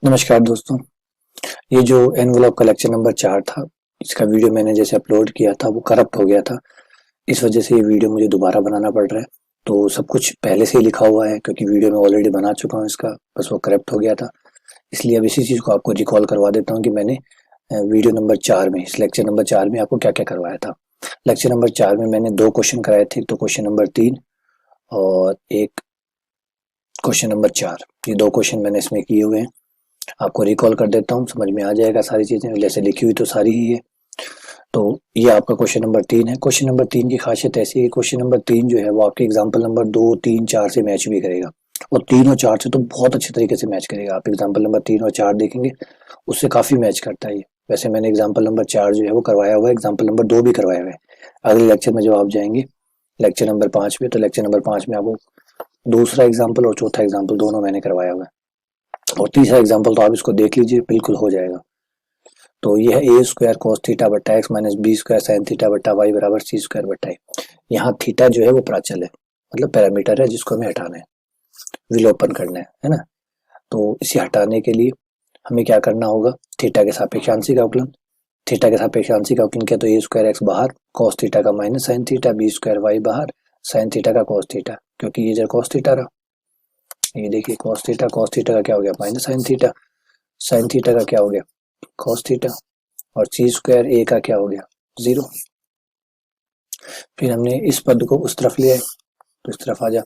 नमस्कार दोस्तों, ये जो एनवेलप का लेक्चर नंबर 4 था, इसका वीडियो मैंने जैसे अपलोड किया था वो करप्ट हो गया था। इस वजह से ये वीडियो मुझे दोबारा बनाना पड़ रहा है। तो सब कुछ पहले से ही लिखा हुआ है क्योंकि वीडियो मैं ऑलरेडी बना चुका हूँ इसका, बस वो करप्ट हो गया था। इसलिए अब इसी चीज़ को आपको रिकॉल करवा देता हूँ कि मैंने वीडियो नंबर 4 में, इस लेक्चर नंबर 4 में आपको क्या क्या करवाया था। लेक्चर नंबर 4 में मैंने 2 क्वेश्चन कराए थे, तो क्वेश्चन नंबर 3 और एक क्वेश्चन नंबर 4, ये 2 क्वेश्चन मैंने इसमें किए हुए हैं। आपको रिकॉल कर देता हूँ, समझ में आ जाएगा सारी चीजें, जैसे लिखी हुई तो सारी ही है। तो ये आपका क्वेश्चन नंबर 3 है। क्वेश्चन नंबर 3 की खासियत ऐसी है कि क्वेश्चन नंबर 3 जो है वो आपके एग्जाम्पल नंबर 2, 3, 4 से मैच भी करेगा, और 3 और 4 से तो बहुत अच्छे तरीके से मैच करेगा। आप एग्जाम्पल नंबर 3 और 4 देखेंगे, उससे काफी मैच करता है ये। वैसे मैंने एग्जाम्पल नंबर 4 जो है वो करवाया हुआ है, एग्जाम्पल नंबर 2 भी करवाया हुआ है। अगले लेक्चर में जब आप जाएंगे लेक्चर नंबर 5 में, तो लेक्चर नंबर 5 में आपको दूसरा एग्जाम्पल और चौथा एग्जाम्पल दोनों मैंने करवाया हुआ है, और तीसरा एग्जाम्पल तो आप इसको देख लीजिए, बिल्कुल हो जाएगा। तो यह है ए स्क्वायर कॉस थीटा बट्टा X minus B square sine theta बट्टा वाई बराबर सी स्क्वायर बट्टा ए। यहाँ थीटा जो है वो प्राचल है, मतलब पैरामीटर है जिसको हमें हटाना है, विलोपन करना है ना। तो इसे हटाने के लिए हमें क्या करना होगा, थीटा के सापेक्ष आंशिक अवकलन। थीटा के सापेक्ष आंशिक अवकलन किया तो ए स्क्वायर एक्स बाहर, कॉस थीटा का minus sine theta, B square Y बाहर, साइन थीटा का कॉस थीटा, क्योंकि ये जो कॉस थीटा रहा, ये देखिए कॉस थीटा का क्या हो गया माइनस साइन थीटा का क्या हो गया कॉस थीटा, और सी स्क्वायर ए का क्या हो गया 0। फिर हमने इस पद को उस तरफ लिया है, तो इस तरफ आ जा,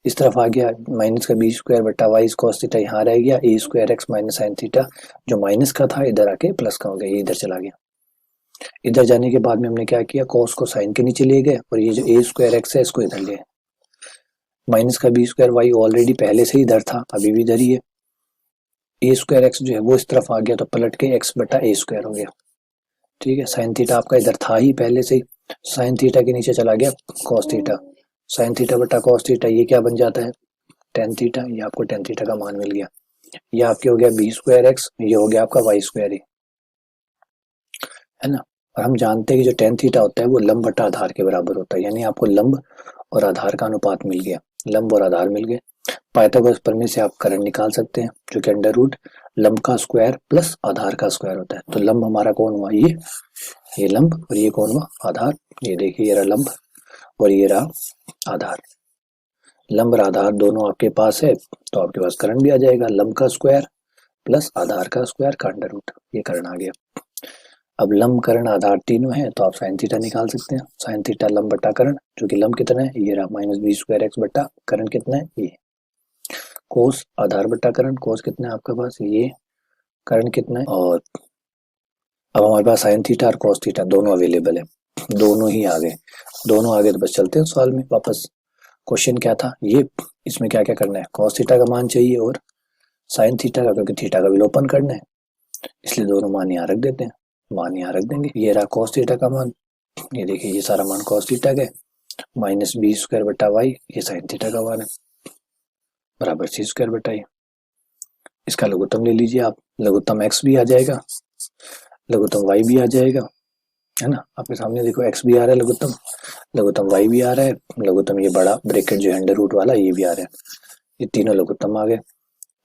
इस तरफ आ गया माइनस का बी स्क्वायर बट्टा वाई कॉस थीटा, यहाँ रह गया A square X minus sine theta, जो माइनस का था इधर आके प्लस का हो गया, ये इधर चला गया। इधर जाने के बाद में हमने क्या किया, कॉस को साइन के नीचे ले गए, और ये जो ए स्क्वायर एक्स है इसको इधर ले, माइनस का बी स्क्वायर वाई ऑलरेडी पहले से ही इधर था, अभी भी इधर ही है। ए स्क्वायर एक्स जो है वो इस तरफ आ गया, तो पलट के एक्स बटा ए स्क्वायर हो गया। ठीक है, साइन थीटा आपका इधर था ही पहले से ही, साइन थीटा के नीचे चला गया कॉस थीटा, साइन थीटा बटा कॉस थीटा, ये क्या बन जाता है टेन थीटा, ये आपको टेन थीटा का मान मिल गया। ये आपके हो गया बी स्क्वायर एक्स, ये हो गया आपका वाई स्क्वायर है ना। और हम जानते हैं कि जो टेन थीटा होता है वो लंब बटा आधार के बराबर होता है, यानी आपको लंब और आधार का अनुपात मिल गया, लंब और आधार मिल गए। पाइथागोरस प्रमेय से आप करण निकाल सकते हैं, जो कि अंडर रूट लंब का स्क्वायर प्लस आधार का स्क्वायर होता है। तो लंब हमारा कौन हुआ, ये लंब, और ये कौन हुआ आधार। ये देखिए ये रहा लंब और ये रहा आधार। लंब और आधार दोनों आपके पास है, तो आपके पास करण भी आ जाएगा, लंब का स्क्वायर प्लस आधार का स्क्वायर का अंडर रूट, ये करण आ गया। अब लंब करण आधार तीनों है, तो आप साइन थीटा निकाल सकते हैं। साइन थीटा लंब बटा करण, जो कि लंब कितना है ये रहा माइनस बी स्क्वायर एक्स बटा करण कितना है ये, कोस आधार बटा करण, कोस कितना है आपके पास ये, करण कितना है, और अब हमारे पास साइन थीटा और कॉस थीटा दोनों अवेलेबल है, दोनों ही आ गए। दोनों आ गए तो बस चलते हैं सवाल में वापस। क्वेश्चन क्या था ये, इसमें क्या क्या करना है, कॉस थीटा का मान चाहिए और साइन थीटा का, क्योंकि थीटा का विलोपन करना है, इसलिए दोनों मान यहाँ रख देते हैं, मान यहाँ रख देंगे। ये रहा कॉस थीटा का मान, ये देखिए ये सारा मान कॉस थीटा का, माइनस बी स्क्वायर बटा वाई, ये साइन थीटा का मान है, बराबर सी स्क्वायर बटा ये। इसका लघुत्तम ले लीजिए आप, लघुत्तम एक्स भी आ जाएगा, लघुत्तम वाई भी आ जाएगा, है ना। आपके सामने देखो एक्स भी आ रहा है लघुत्तम, लघुत्तम वाई भी आ रहा है, लघुत्तम ये बड़ा ब्रैकेट जो है अंडर रूट वाला ये भी आ रहा है, ये तीनों लघुत्तम आ गए।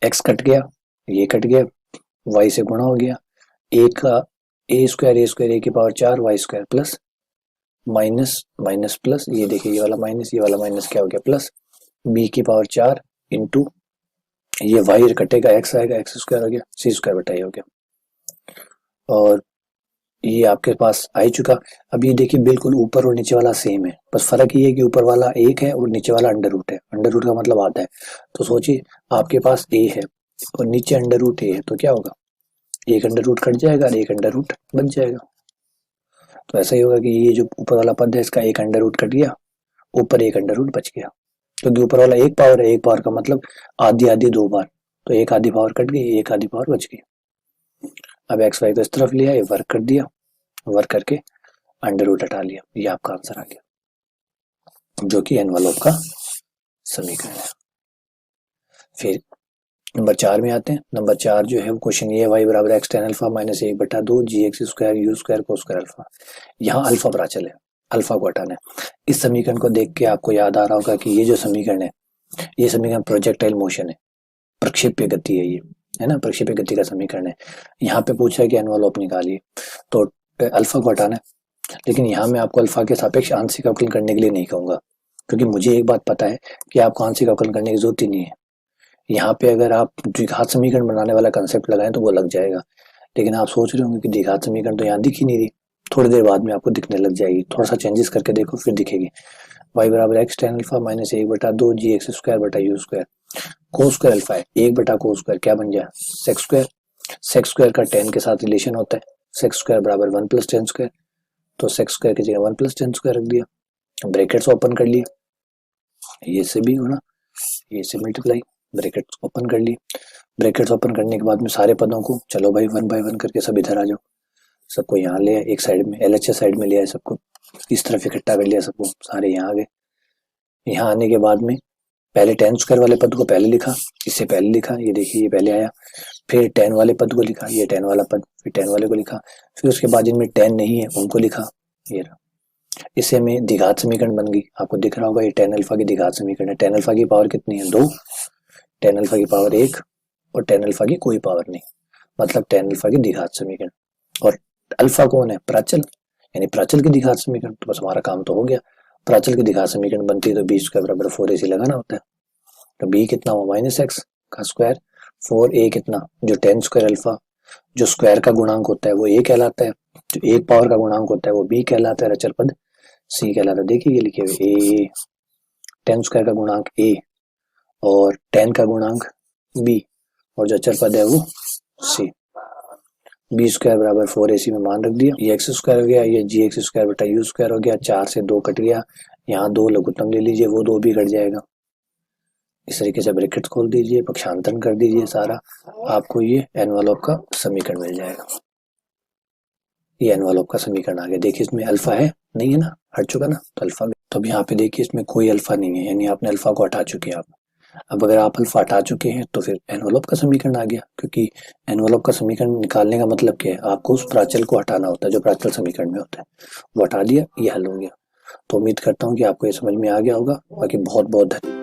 एक्स कट गया, ये कट गया, वाई से गुणा हो गया, ए का ए स्क्वायर ए की power 4 Y square plus minus minus plus, ये देखिए ये वाला माइनस क्या हो गया प्लस, बी की पावर 4 इंटू ये वाई कटेगा एक्स आएगा, एक्स स्क्वायर हो गया, सी स्क्वायर बटा ये हो गया, और ये आपके पास आ ही चुका। अब ये देखिए बिल्कुल ऊपर और नीचे वाला सेम है, बस फर्क ये है कि ऊपर वाला एक है और नीचे वाला अंडर रूट है, अंडर रूट का मतलब आता है। तो सोचिए आपके पास ए है और नीचे अंडर रूट ए है, तो क्या होगा, एक अंडर रूट कट जाएगा और एक अंडर रूट बच जाएगा। तो ऐसा ही होगा कि ये जो ऊपर वाला पद है इसका एक अंडर रूट कट गया, ऊपर एक अंडर रूट बच गया, क्योंकि ऊपर वाला एक पावर है, एक पावर का मतलब आधी आधी दो बार, तो एक आधी पावर कट गई, एक आधी पावर बच गई। अब एक्स वाई को इस तरफ लिया, ये वर्क कर दिया, वर्क करके अंडर रूट हटा लिया, ये आपका आंसर आ गया, जो कि एनवेलप का समीकरण है। फिर नंबर 4 में आते हैं। नंबर 4 जो है वो क्वेश्चन ये, वाई बराबर X tan alpha minus 1/2 G X square U square cos square alpha. यहाँ अल्फा प्राचल है, अल्फा को हटाना है। इस समीकरण को देख के आपको याद आ रहा होगा कि ये जो समीकरण है ये समीकरण प्रोजेक्टाइल मोशन है, प्रक्षेप्य गति है ये, है ना, प्रक्षेप्य गति का समीकरण है। यहाँ पे पूछा है कि एनवलप निकालिए, तो अल्फा को हटाना है, लेकिन यहाँ मैं आपको अल्फा के सापेक्ष आंशिक अवकलन करने के लिए नहीं कहूंगा, क्योंकि मुझे एक बात पता है कि आपको आंशिक अवकलन करने की जरूरत ही नहीं है। यहाँ पे अगर आप द्विघात समीकरण बनाने वाला कंसेप्ट लगाएं तो वो लग जाएगा, लेकिन आप सोच रहे होंगे कि द्विघात समीकरण तो यहाँ दिख ही नहीं रही, थोड़ी देर बाद में आपको दिखने लग जाएगी, थोड़ा सा चेंजेस करके देखो फिर दिखेगी। y बराबर X tan alpha minus 1/2 G X square बटा you square, cos square alpha है 1/, को स्क्वायर क्या बन जाए सेक्स स्क्वायर, सेक्स स्क्वायर का टेन के साथ रिलेशन होता है, सेक्स स्क्वायर बराबर 1 + tan स्क्वायर, तो सेक्स स्क्वायर की जगह 1 + tan स्क्वायर रख दिया, ब्रैकेट्स ओपन कर लिए, ये से भी होना, ये से मल्टीप्लाई, ब्रैकेट्स ओपन कर लिए, ब्रैकेट्स ओपन करने के बाद में सारे पदों को चलो भाई 1 बाय 1 करके सब इधर आ जाओ, सबको यहाँ ले आए एक साइड में, LHS साइड में ले आए सबको, इस तरफ इकट्ठा कर लिया सबको, सारे यहाँ आ गए। यहाँ आने के बाद में पहले tan स्क्वायर वाले पद को पहले लिखा, इससे पहले लिखा, ये देखिए ये पहले आया, फिर tan वाले पद को लिखा, ये tan वाला पद, फिर tan वाले को लिखा, फिर उसके बाद जिनमें tan नहीं है उनको लिखा, ये रहा। इससे में द्विघात समीकरण बन गई, आपको दिख रहा होगा ये tan अल्फा की द्विघात समीकरण है। tan अल्फा की पावर कितनी है 2, tan अल्फा की पावर 1 और tan अल्फा की कोई पावर नहीं, मतलब tan अल्फा की द्विघात समीकरण। और अल्फा कौन है, प्राचल, यानी प्राचल की द्विघात समीकरण, तो बस हमारा काम तो हो गया। प्राचल की द्विघात समीकरण बनती है तो b स्क्वायर बराबर 4ac लगाना होता है, तो b कितना हुआ -x का स्क्वायर, 4a कितना, जो tan स्क्वायर अल्फा, जो स्क्वायर का गुणांक होता है वो a कहलाता है, जो एक पावर का गुणांक होता है वो b कहलाता है, अचर पद c कहलाता है। देखिए ये लिखे हुए a, tan स्क्वायर का गुणांक a और tan का गुणांक b, और जो अचर पद है वो c। बी स्क्वायर बराबर 4ac में मान रख दिया, ये एक्स स्क्वायर हो गया, ये जी एक्स स्क्वायर बटा यू स्क्वायर हो गया, 4 से 2 कट गया, यहाँ 2 लघुत्तम ले लीजिए, वो 2 भी कट जाएगा। इस तरीके से ब्रैकेट्स खोल दीजिए, पक्षांतरण कर दीजिए सारा, आपको ये एनवलप का समीकरण मिल जाएगा। ये एनवलप का समीकरण आ गया। देखिए इसमें अल्फा है नहीं है ना, हट चुका ना, तो अल्फा, तो अब यहाँ पे देखिए इसमें कोई अल्फा नहीं है, यानी आपने अल्फा को हटा चुके हैं आप। अब अगर आप अल्फा हटा चुके हैं तो फिर एनवलप का समीकरण आ गया, क्योंकि एनवलप का समीकरण निकालने का मतलब क्या है, आपको उस प्राचल को हटाना होता है जो प्राचल समीकरण में होता है, वो हटा दिया, ये हल हो गया। तो उम्मीद करता हूँ कि आपको ये समझ में आ गया होगा। बाकी बहुत बहुत धन्यवाद।